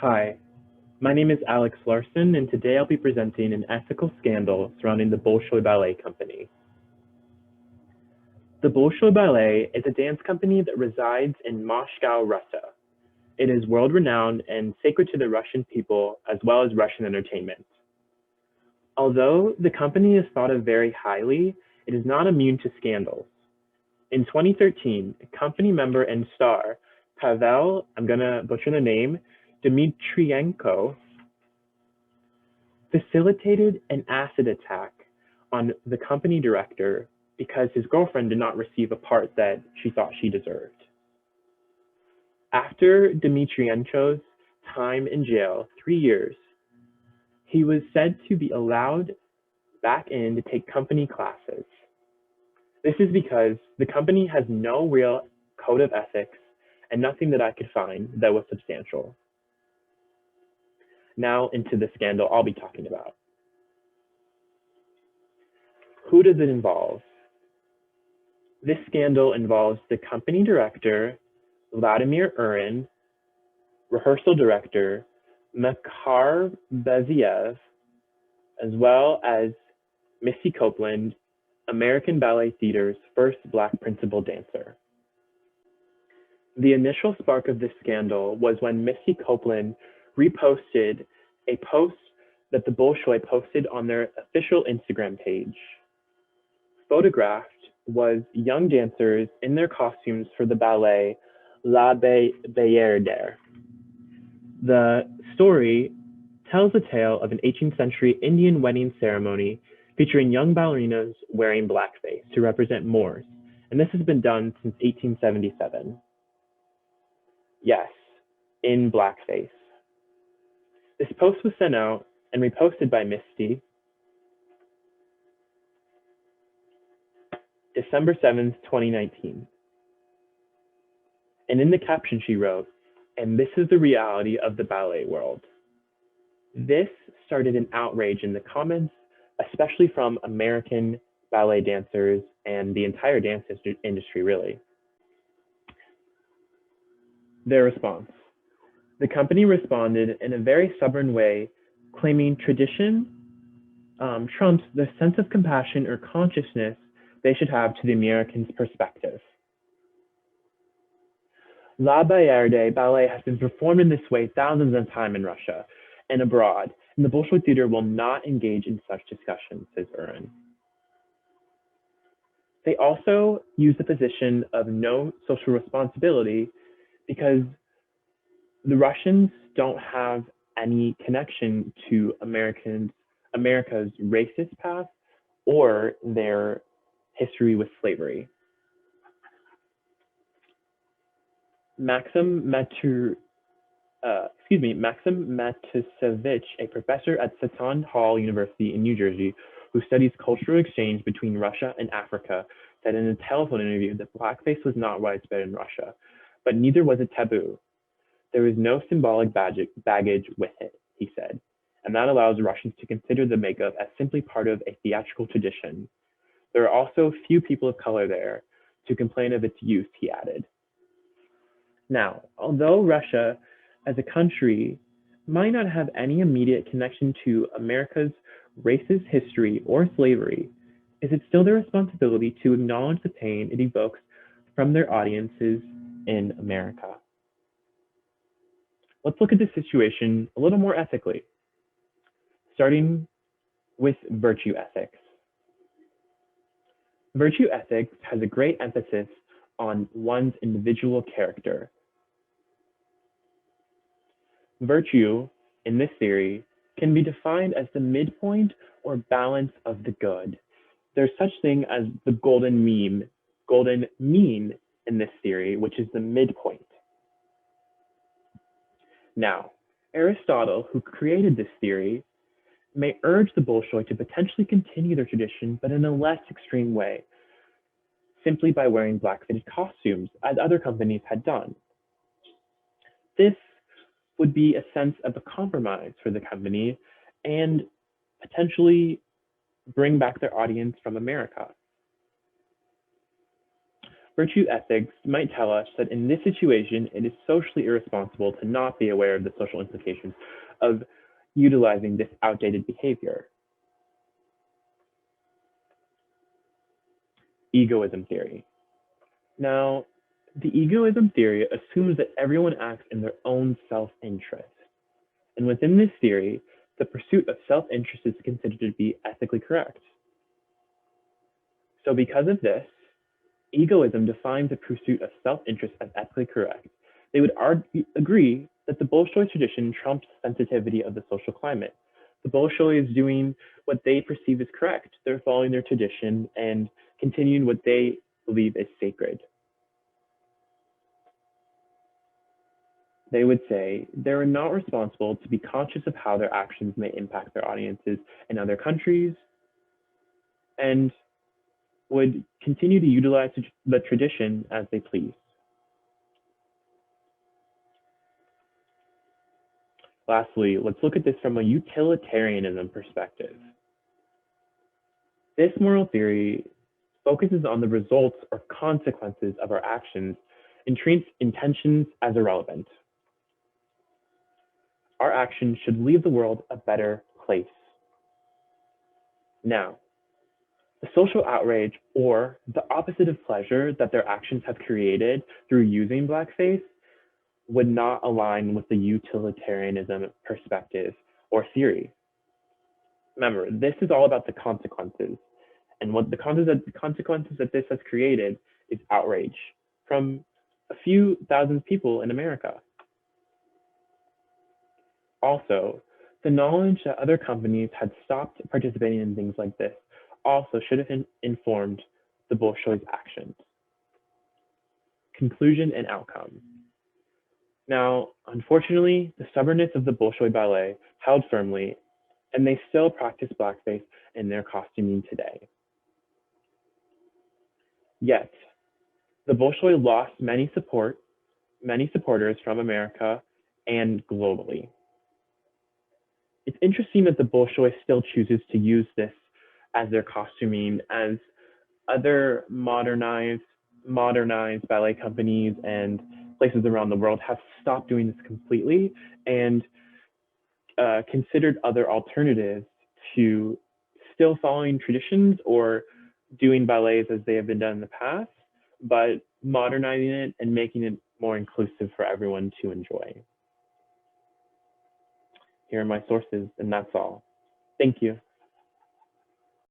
Hi, my name is Alex Larson, and today I'll be presenting an ethical scandal surrounding the Bolshoi Ballet Company. The Bolshoi Ballet is a dance company that resides in Moscow, Russia. It is world-renowned and sacred to the Russian people as well as Russian entertainment. Although the company is thought of very highly, it is not immune to scandals. In 2013, a company member and star, Pavel, I'm gonna butcher the name, Dmitrienko, facilitated an acid attack on the company director because his girlfriend did not receive a part that she thought she deserved. After Dmitrienko's time in jail, 3 years, he was said to be allowed back in to take company classes. This is because the company has no real code of ethics and nothing that I could find that was substantial. Now into the scandal I'll be talking about. Who does it involve? This scandal involves the company director, Vladimir Urin, rehearsal director, Makhar Beziev, as well as Missy Copeland, American Ballet Theater's first Black principal dancer. The initial spark of this scandal was when Missy Copeland reposted a post that the Bolshoi posted on their official Instagram page. Photographed was young dancers in their costumes for the ballet La Bayadère. The story tells the tale of an 18th century Indian wedding ceremony featuring young ballerinas wearing blackface to represent Moors, and this has been done since 1877. Yes, in blackface. This post was sent out and reposted by Misty December 7th, 2019. And in the caption she wrote, "And this is the reality of the ballet world." This started an outrage in the comments, especially from American ballet dancers and the entire dance industry, really. Their response. The company responded in a very stubborn way, claiming tradition trumps the sense of compassion or consciousness they should have to the Americans' perspective. La Bayadère ballet has been performed in this way thousands of times in Russia and abroad, and the Bolshoi Theater will not engage in such discussions, says Urin. They also use the position of no social responsibility because the Russians don't have any connection to America's racist past or their history with slavery. Maxim Matusevich, a professor at Seton Hall University in New Jersey, who studies cultural exchange between Russia and Africa, said in a telephone interview that blackface was not widespread in Russia, but neither was it taboo. There is no symbolic baggage with it, he said, and that allows Russians to consider the makeup as simply part of a theatrical tradition. There are also few people of color there to complain of its use, he added. Now, although Russia as a country might not have any immediate connection to America's racist history or slavery, is it still their responsibility to acknowledge the pain it evokes from their audiences in America? Let's look at this situation a little more ethically, starting with virtue ethics. Virtue ethics has a great emphasis on one's individual character. Virtue, in this theory, can be defined as the midpoint or balance of the good. There's such thing as the golden mean in this theory, which is the midpoint. Now, Aristotle, who created this theory, may urge the Bolshoi to potentially continue their tradition, but in a less extreme way, simply by wearing black-fitted costumes, as other companies had done. This would be a sense of a compromise for the company and potentially bring back their audience from America. Virtue ethics might tell us that in this situation, it is socially irresponsible to not be aware of the social implications of utilizing this outdated behavior. Egoism theory. Now, the egoism theory assumes that everyone acts in their own self-interest. And within this theory, the pursuit of self-interest is considered to be ethically correct. So because of this, egoism defines the pursuit of self-interest as ethically correct. They would agree that the Bolshoi tradition trumps the sensitivity of the social climate. The Bolshoi is doing what they perceive as correct. They're following their tradition and continuing what they believe is sacred. They would say they're not responsible to be conscious of how their actions may impact their audiences in other countries, and would continue to utilize the tradition as they please. Lastly, let's look at this from a utilitarianism perspective. This moral theory focuses on the results or consequences of our actions and treats intentions as irrelevant. Our actions should leave the world a better place. Now, the social outrage, or the opposite of pleasure that their actions have created through using blackface, would not align with the utilitarianism perspective or theory. Remember, this is all about the consequences. And what the consequences that this has created is outrage from a few thousand people in America. Also, the knowledge that other companies had stopped participating in things like this also should have informed the Bolshoi's actions. Conclusion and outcome. Now, unfortunately, the stubbornness of the Bolshoi Ballet held firmly, and they still practice blackface in their costuming today. Yet, the Bolshoi lost many supporters from America and globally. It's interesting that the Bolshoi still chooses to use this as their costuming, as other modernized ballet companies and places around the world have stopped doing this completely and considered other alternatives to still following traditions or doing ballets as they have been done in the past, but modernizing it and making it more inclusive for everyone to enjoy. Here are my sources, and that's all. Thank you.